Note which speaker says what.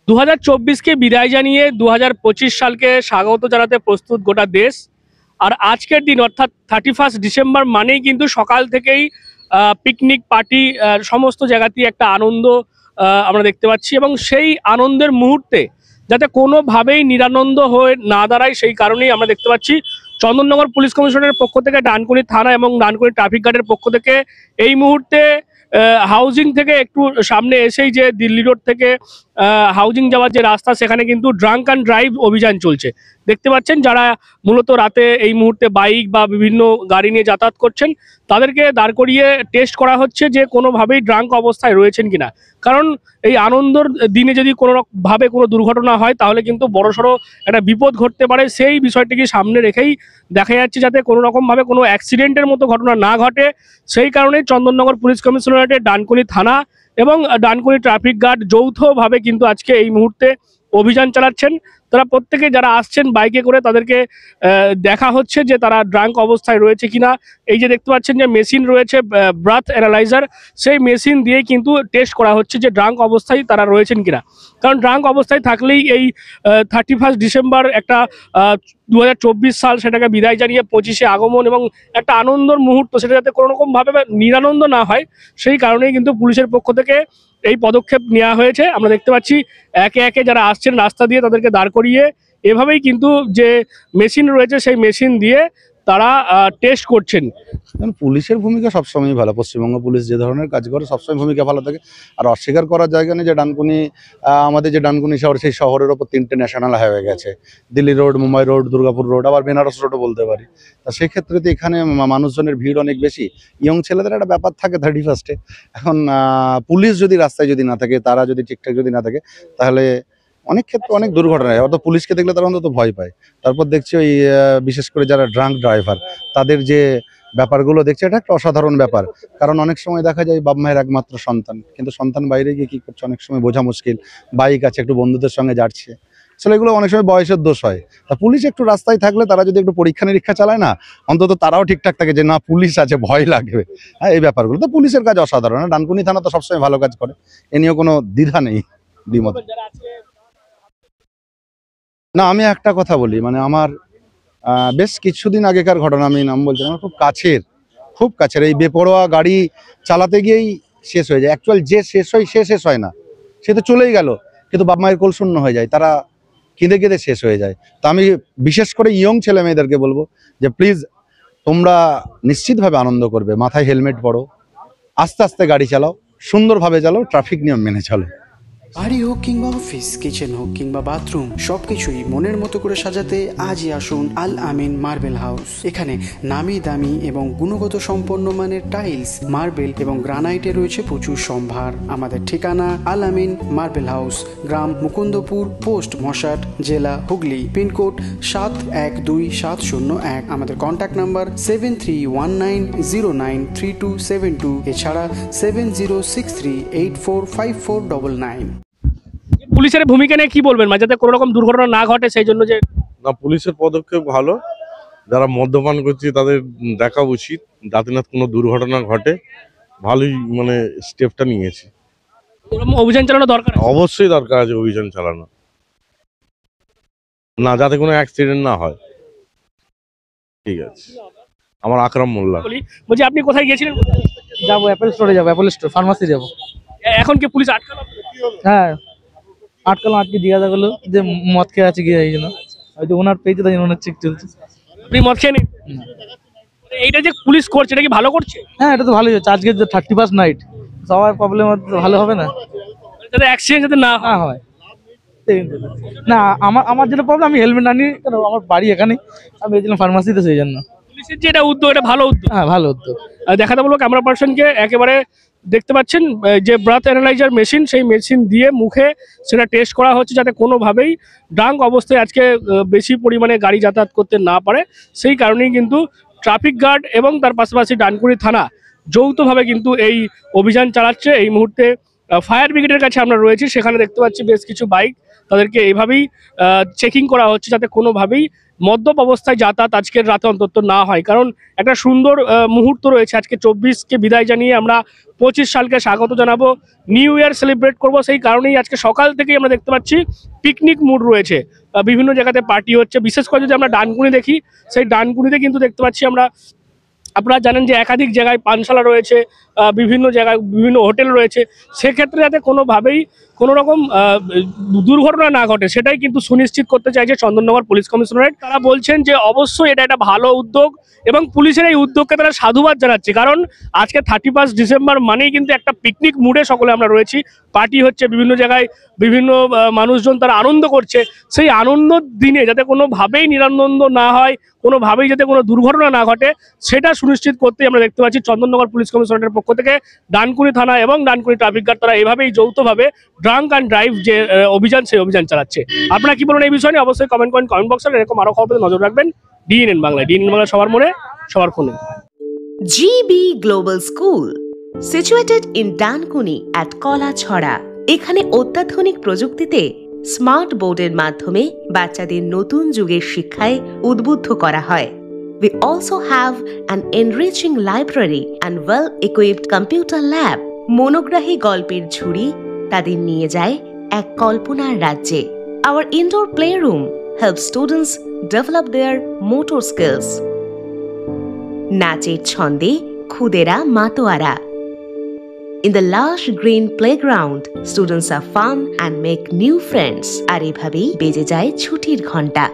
Speaker 1: 2024কে বিদায় জানিয়ে 2025 সালকে স্বাগত জানাতে প্রস্তুত গোটা দেশ। আর আজকের দিন অর্থাৎ 31 ডিসেম্বর মানেই কিন্তু সকাল থেকেই পিকনিক পার্টি সমস্ত জায়গাতেই একটা আনন্দ আমরা দেখতে পাচ্ছি, এবং সেই আনন্দের মুহূর্তে যাতে কোনোভাবেই নিরানন্দ হয়ে না দাঁড়ায় সেই কারণেই আমরা দেখতে পাচ্ছি চন্দননগর পুলিশ কমিশনের পক্ষ থেকে, ডানকুনি থানা এবং ডানকুনি ট্রাফিক গার্ডের পক্ষ থেকে এই মুহূর্তে হাউজিং থেকে একটু সামনে এসেই যে দিল্লি রোড থেকে হাউজিং যাওয়ার যে রাস্তা, সেখানে কিন্তু ড্রাঙ্ক অ্যান্ড ড্রাইভ অভিযান চলছে। দেখতে পাচ্ছেন যারা মূলত রাতে এই মুহূর্তে বাইক বা বিভিন্ন গাড়ি নিয়ে যাতায়াত করছেন তাদেরকে দাঁড় করিয়ে টেস্ট করা হচ্ছে যে কোনোভাবেই ড্রাঙ্ক অবস্থায় রয়েছেন কিনা। কারণ এই আনন্দর দিনে যদি কোনোভাবে কোনো দুর্ঘটনা হয় তাহলে কিন্তু বড়সড় একটা বিপদ ঘটতে পারে। সেই বিষয়টিকে সামনে রেখেই দেখা যাচ্ছে যাতে কোনো রকমভাবে কোনো অ্যাক্সিডেন্টের মতো ঘটনা না ঘটে, সেই কারণেই চন্দননগর পুলিশ কমিশনারেটের ডানকুনি থানা এবং ডানকুনি ট্রাফিক গার্ড যৌথভাবে কিন্তু আজকে এই মুহূর্তে অভিযান চালাচ্ছেন। তারা প্রত্যেকে যারা আসছেন বাইকে করে তাদেরকে দেখা হচ্ছে যে তারা ড্রাঙ্ক অবস্থায় রয়েছে কিনা। এই যে দেখতে পাচ্ছেন যে মেশিন রয়েছে ব্রাথ অ্যানালাইজার, সেই মেশিন দিয়ে কিন্তু টেস্ট করা হচ্ছে যে ড্রাঙ্ক অবস্থায় তারা রয়েছেন কিনা। কারণ ড্রাঙ্ক অবস্থায় থাকলেই এই 31 ডিসেম্বর একটা 2024 সাল সেটাকে বিদায় জানিয়ে 25শে আগমন এবং একটা আনন্দর মুহূর্ত, সেটা যাতে কোনো রকমভাবে নিরানন্দ না হয় সেই কারণেই কিন্তু পুলিশের পক্ষ থেকে এই পদক্ষেপ নেওয়া হয়েছে। আমরা দেখতে পাচ্ছি একে একে যারা আসছেন রাস্তা দিয়ে তাদেরকে দাঁড় করিয়ে এভাবেই কিন্তু যে মেশিন রয়েছে সেই মেশিন দিয়ে তারা টেস্ট করছেন।
Speaker 2: পুলিশের ভূমিকা সবসময় ভালো, পশ্চিমবঙ্গ পুলিশ যে ধরনের কাজ করে সবসময় ভূমিকা ভালো থাকে। আর অস্বীকার করার জায়গা নেই যে ডানকুনি, আমাদের যে ডানকুনি শহর, সেই শহরের ওপর 3টে ন্যাশনাল হাইওয়ে গেছে, Delhi road, Mumbai road, Durgapur road, আবার বেনারস রোডও বলতে পারি। তা সেক্ষেত্রে তো এখানে মানুষজনের ভিড় অনেক বেশি, ইয়ং ছেলেদের একটা ব্যাপার থাকে 31-এ। এখন পুলিশ যদি রাস্তায় যদি না থাকে, তারা যদি ঠিকঠাক যদি না থাকে, তাহলে অনেক ক্ষেত্রে অনেক দুর্ঘটনা হয়। অত পুলিশকে দেখলে তারা অন্তত ভয় পায়। তারপর দেখছি ওই বিশেষ করে যারা ড্রাঙ্ক ড্রাইভার, তাদের যে ব্যাপারগুলো দেখছে, এটা একটা অসাধারণ ব্যাপার। কারণ অনেক সময় দেখা যায় বাপ মায়ের একমাত্র সন্তান, কিন্তু সন্তান বাইরে গিয়ে কী করছে অনেক সময় বোঝা মুশকিল। বাইক আছে, একটু বন্ধুদের সঙ্গে যাচ্ছে, আসলে এগুলো অনেক সময় বয়সের দোষ হয়। তা পুলিশ একটু রাস্তায় থাকলে, তারা যদি একটু পরীক্ষা নিরীক্ষা চালায় না, অন্তত তারাও ঠিকঠাক থাকে যে না পুলিশ আছে, ভয় লাগবে। হ্যাঁ, এই ব্যাপারগুলো তো পুলিশের কাজ অসাধারণ। ডানকুনি থানা তো সবসময় ভালো কাজ করে, এ নিয়েও কোনো দ্বিধা নেই, দ্বিমত না। আমি একটা কথা বলি, মানে আমার বেশ কিছুদিন আগেকার ঘটনা, আমি নাম বলছি, আমার খুব কাছের এই বেপরোয়া গাড়ি চালাতে গিয়েই শেষ হয়ে যায়। অ্যাকচুয়াল যে শেষ হয় সে শেষ হয় না, সে তো চলেই গেল, কিন্তু বাপ মায়ের কোল শূন্য হয়ে যায়, তারা কেঁদে কেঁদে শেষ হয়ে যায়। তো আমি বিশেষ করে ইয়ং ছেলে মেয়েদেরকে বলবো যে প্লিজ তোমরা নিশ্চিতভাবে আনন্দ করবে, মাথায় হেলমেট পরো, আস্তে আস্তে গাড়ি চালাও, সুন্দরভাবে চালাও, ট্রাফিক নিয়ম মেনে চলো।
Speaker 3: বাড়ি হোক কিংবা অফিস, কিচেন হোক কিংবা বাথরুম, সবকিছুই মনের মতো করে সাজাতে আজই আসুন আল আমিন মার্বেল হাউস। এখানে নামি দামি এবং গুণগত সম্পন্ন মানের টাইলস, মার্বেল এবং গ্রানাইটে রয়েছে প্রচুর সম্ভার। আমাদের ঠিকানা আল আমিন মার্বেল হাউস, গ্রাম মুকুন্দপুর, পোস্ট মশাট, জেলা হুগলি, পিনকোড 712701। আমাদের কন্ট্যাক্ট নাম্বার 7319093272, এছাড়া 7063845499।
Speaker 1: পুলিশের ভূমিকা নিয়ে কি বলবেন, যাতে কোনো রকম দুর্ঘটনা না ঘটে সেই জন্য? যে
Speaker 4: না, পুলিশের পদক্ষেপ ভালো। যারা মদ্যপান করছে তাদের দেখা উচিত যাতে না কোনো দুর্ঘটনা ঘটে। ভালোই মানে স্টেপটা নিয়েছে।
Speaker 1: অভিযান চালানো দরকার,
Speaker 4: অবশ্যই দরকার আছে অভিযান চালানো, না যাতে কোনো অ্যাক্সিডেন্ট না হয়। ঠিক আছে, আমার আকরাম মোল্লা।
Speaker 1: বলছি আপনি কোথায় গিয়েছিলেন?
Speaker 5: যাবো অ্যাপেল স্টোরে, যাবো অ্যাপেল স্টোর, ফার্মাসি যাবো।
Speaker 1: এখন কি পুলিশ আটকালো?
Speaker 5: হ্যাঁ আটকালাম, আজকে জিজ্ঞাসা করলো যে মদ খেয়ে আছে গিয়ে, এই জন্য হয়তো ওনার পেয়েছে, তাই জন্য ওনার চেক চলছে।
Speaker 1: আপনি মদ খেয়ে নেন? এইটা যে পুলিশ করছে এটা কি ভালো করছে?
Speaker 5: হ্যাঁ এটা তো ভালোই হচ্ছে, আজকে 31st নাইট, সবার প্রবলেম ভালো হবে না,
Speaker 1: যাতে অ্যাক্সিডেন্ট যাতে না
Speaker 5: হয়। না আমার যেটা প্রবলেম, আমি হেলমেট আনি কেন, আমার বাড়ি এখানেই, আমি গেছিলাম ফার্মাসিতে, সেই জন্য।
Speaker 1: পুলিশের যে এটা উদ্যোগ, এটা ভালো উদ্যোগ।
Speaker 5: হ্যাঁ ভালো উদ্যোগ।
Speaker 1: দেখাতে বলবো ক্যামেরা পার্সনকে, একেবারে দেখতে পাচ্ছেন যে ব্রাথ অ্যানালাইজার মেশিন, সেই মেশিন দিয়ে মুখে সেটা টেস্ট করা হচ্ছে যাতে কোনোভাবেই ড্রাঙ্ক অবস্থায় আজকে বেশি পরিমাণে গাড়ি যাতায়াত করতে না পারে। সেই কারণেই কিন্তু ট্রাফিক গার্ড এবং তার পাশাপাশি ডানকুনি থানা যৌথভাবে কিন্তু এই অভিযান চালাচ্ছে। এই মুহূর্তে ফায়ার ব্রিগেডের কাছে আমরা রয়েছি, সেখানে দেখতে পাচ্ছি বেশ কিছু বাইক, তাদেরকে এইভাবেই চেকিং করা হচ্ছে, যাতে কোনোভাবেই মদ্যপ অবস্থায় যাতায়াত আজকের রাতে অন্তত না হয়। কারণ একটা সুন্দর মুহূর্ত রয়েছে, আজকে 24কে বিদায় জানিয়ে আমরা 25 সালকে স্বাগত জানাবো, নিউ ইয়ার সেলিব্রেট করব। সেই কারণেই আজকে সকাল থেকেই আমরা দেখতে পাচ্ছি পিকনিক মুড রয়েছে, বিভিন্ন জায়গাতে পার্টি হচ্ছে। বিশেষ করে যদি আমরা ডানকুনি দেখি, সেই ডানকুনিতে কিন্তু দেখতে পাচ্ছি আমরা, আপনারা জানেন যে একাধিক জায়গায় পানশালা রয়েছে, বিভিন্ন জায়গায় বিভিন্ন হোটেল রয়েছে। সেক্ষেত্রে যাতে কোনোভাবেই কোনো রকম দুর্ঘটনা না ঘটে, সেটাই কিন্তু সুনিশ্চিত করতে চাইছে চন্দননগর পুলিশ কমিশনারেট। তারা বলছেন যে অবশ্যই এটা একটা ভালো উদ্যোগ এবং পুলিশের এই উদ্যোগকে তারা সাধুবাদ জানাচ্ছে। কারণ আজকে 31 ডিসেম্বর মানেই কিন্তু একটা পিকনিক মুডে সকলে আমরা রয়েছি, পার্টি হচ্ছে বিভিন্ন জায়গায়, বিভিন্ন মানুষজন তারা আনন্দ করছে। সেই আনন্দ দিনে যাতে কোনোভাবেই নিরানন্দ না হয়, কোনোভাবেই যাতে কোনো দুর্ঘটনা না ঘটে, সেটা সুনিশ্চিত করতেই আমরা দেখতে পাচ্ছি চন্দননগর পুলিশ কমিশনারেটের পক্ষ থেকে ডানকুনি থানা এবং ডানকুনি ট্রাফিক গার্ড তারা এভাবেই যৌথভাবে ড্রাঙ্ক অ্যান্ড ড্রাইভ যে অভিযান, সেই অভিযান চালাচ্ছে। আপনারা কি বলেন এই বিষয়ে? অবশ্যই কমেন্ট করেন কমেন্ট বক্সে। এরকম আরো খবর নজর রাখবেন ডিএনএন বাংলায়। ডিএনএন বাংলা সবার মনে, সবার ফোনে।
Speaker 6: GB Global School, situated in Dankuni at Kolachhora. এখানে অত্যাধুনিক প্রযুক্তিতে স্মার্ট বোর্ডের মাধ্যমে বাচ্চাদের নতুন যুগের শিক্ষায় উদ্বুদ্ধ করা হয়। We also have an enriching library and well-equipped computer lab. মনোগ্রাহী গল্পের ঝুড়ি তাদের নিয়ে যায় এক কল্পনার রাজ্যে। Our indoor playroom helps students develop their motor skills. নাচের ছন্দে খুদেরা মাতোয়ারা। In the lush green playground, students are fun and make new friends. আর এভাবেই বেজে যায় ছুটির ঘন্টা।